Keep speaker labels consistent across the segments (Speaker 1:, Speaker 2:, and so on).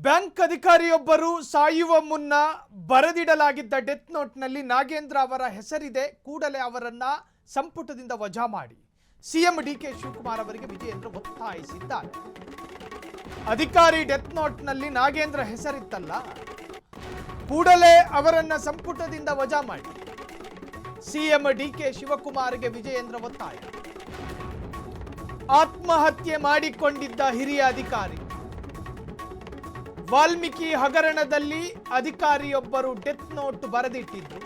Speaker 1: Bank ಅಧಿಕಾರಿಯೊಬ್ಬರು ಸಾಯುವ ಮುನ್ನ ಬರೆದಿಡಲಾಗಿದ್ದ ಡೆತ್ ನೋಟ್ನಲ್ಲಿ ನಾಗೇಂದ್ರ ಅವರ ಹೆಸರಿದೆ, ಕೂಡಲೇ ಅವರನ್ನ ಸಂಪುಟದಿಂದ ವಜಾ ಮಾಡಿ ಸಿಎಂ ಡಿಕೆ ಶಿವಕುಮಾರ್ ಅವರಿಗೆ ವಿಜಯೇಂದ್ರ ಒತ್ತಾಯಿಸಿದ್ದಾರೆ. ಅಧಿಕಾರಿ ಡೆತ್ ನೋಟ್ನಲ್ಲಿ ನಾಗೇಂದ್ರ ಹೆಸರಿತ್ತಲ್ಲ, ಕೂಡಲೇ ಅವರನ್ನ ಸಂಪುಟದಿಂದ ವಜಾ ಮಾಡಿ ಸಿಎಂ ಡಿಕೆ ಶಿವಕುಮಾರ್ಗೆ ವಿಜಯೇಂದ್ರ ಒತ್ತಾಯ. ಆತ್ಮಹತ್ಯೆ ಮಾಡಿಕೊಂಡಿದ್ದ ಹಿರಿಯ ಅಧಿಕಾರಿ ವಾಲ್ಮೀಕಿ ಹಗರಣದಲ್ಲಿ ಅಧಿಕಾರಿಯೊಬ್ಬರು ಡೆತ್ ನೋಟ್ ಬರೆದಿಟ್ಟಿದ್ದು,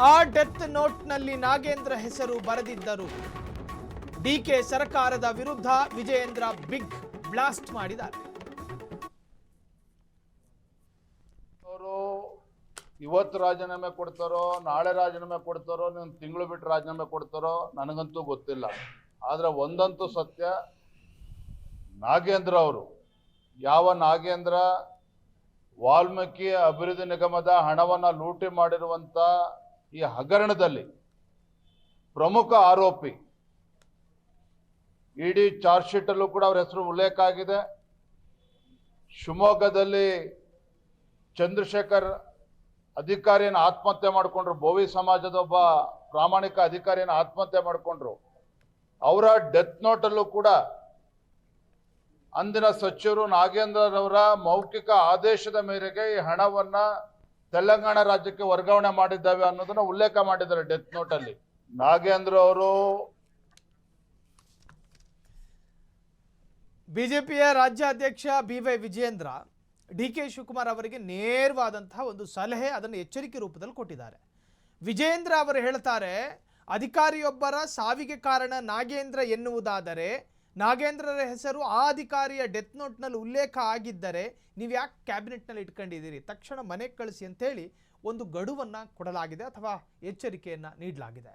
Speaker 1: ಆ ಡೆತ್ ನೋಟ್ನಲ್ಲಿ ನಾಗೇಂದ್ರ ಹೆಸರು ಬರೆದಿದ್ದರು. ಡಿಕೆ ಸರ್ಕಾರದ ವಿರುದ್ಧ ವಿಜಯೇಂದ್ರ ಬಿಗ್ ಬ್ಲಾಸ್ಟ್ ಮಾಡಿದ್ದಾರೆ.
Speaker 2: ಅವರು ಇವತ್ತು ರಾಜೀನಾಮೆ ಕೊಡ್ತಾರೋ, ನಾಳೆ ರಾಜೀನಾಮೆ ಕೊಡ್ತಾರೋ, ಒಂದು ತಿಂಗಳು ಬಿಟ್ಟು ರಾಜೀನಾಮೆ ಕೊಡ್ತಾರೋ ನನಗಂತೂ ಗೊತ್ತಿಲ್ಲ. ಆದರೆ ಒಂದಂತೂ ಸತ್ಯ, ನಾಗೇಂದ್ರ ಅವರು, ಯಾವ ನಾಗೇಂದ್ರ ವಾಲ್ಮೀಕಿ ಅಭಿವೃದ್ಧಿ ನಿಗಮದ ಹಣವನ್ನು ಲೂಟಿ ಮಾಡಿರುವಂಥ ಈ ಹಗರಣದಲ್ಲಿ ಪ್ರಮುಖ ಆರೋಪಿ, ಇಡೀ ಚಾರ್ಜ್ ಶೀಟಲ್ಲೂ ಕೂಡ ಅವರ ಹೆಸರು ಉಲ್ಲೇಖ ಆಗಿದೆ. ಶಿವಮೊಗ್ಗದಲ್ಲಿ ಚಂದ್ರಶೇಖರ್ ಅಧಿಕಾರಿಯನ್ನು ಆತ್ಮಹತ್ಯೆ ಮಾಡಿಕೊಂಡ್ರು, ಬೋವಿ ಸಮಾಜದ ಒಬ್ಬ ಪ್ರಾಮಾಣಿಕ ಅಧಿಕಾರಿಯನ್ನು ಆತ್ಮಹತ್ಯೆ ಮಾಡಿಕೊಂಡ್ರು. ಅವರ ಡೆತ್ ನೋಟಲ್ಲೂ ಕೂಡ ಅಂದಿನ ಸಚಿವರು ನಾಗೇಂದ್ರರವರ ಮೌಖಿಕ ಆದೇಶದ ಮೇರೆಗೆ ಈ ಹಣವನ್ನ ತೆಲಂಗಾಣ ರಾಜ್ಯಕ್ಕೆ ವರ್ಗಾವಣೆ ಮಾಡಿದ್ದಾವೆ ಅನ್ನೋದನ್ನ ಉಲ್ಲೇಖ ಮಾಡಿದ್ದಾರೆ ಡೆತ್ ನೋಟಲ್ಲಿ. ನಾಗೇಂದ್ರ ಅವರು
Speaker 1: ಬಿಜೆಪಿಯ ರಾಜ್ಯಾಧ್ಯಕ್ಷ ಬಿವೈ ವಿಜಯೇಂದ್ರ ಡಿಕೆ ಶಿವಕುಮಾರ್ ಅವರಿಗೆ ನೇರವಾದಂತಹ ಒಂದು ಸಲಹೆ, ಅದನ್ನು ಎಚ್ಚರಿಕೆ ರೂಪದಲ್ಲಿ ಕೊಟ್ಟಿದ್ದಾರೆ. ವಿಜಯೇಂದ್ರ ಅವರು ಹೇಳ್ತಾರೆ, ಅಧಿಕಾರಿಯೊಬ್ಬರ ಸಾವಿಗೆ ಕಾರಣ ನಾಗೇಂದ್ರ ಎನ್ನುವುದಾದರೆ ನಾಗೇಂದ್ರರ ಹೆಸರು ಆ ಅಧಿಕಾರಿಯ ಡೆತ್ ನೋಟ್ನಲ್ಲಿ ಉಲ್ಲೇಖ ಆಗಿದ್ದರೆ ನೀವು ಯಾಕೆ ಕ್ಯಾಬಿನೆಟ್ನಲ್ಲಿ ಇಟ್ಕೊಂಡಿದ್ದೀರಿ, ತಕ್ಷಣ ಮನೆಗೆ ಕಳಿಸಿ ಅಂತೇಳಿ ಒಂದು ಗಡುವನ್ನು ಕೊಡಲಾಗಿದೆ ಅಥವಾ ಎಚ್ಚರಿಕೆಯನ್ನು ನೀಡಲಾಗಿದೆ.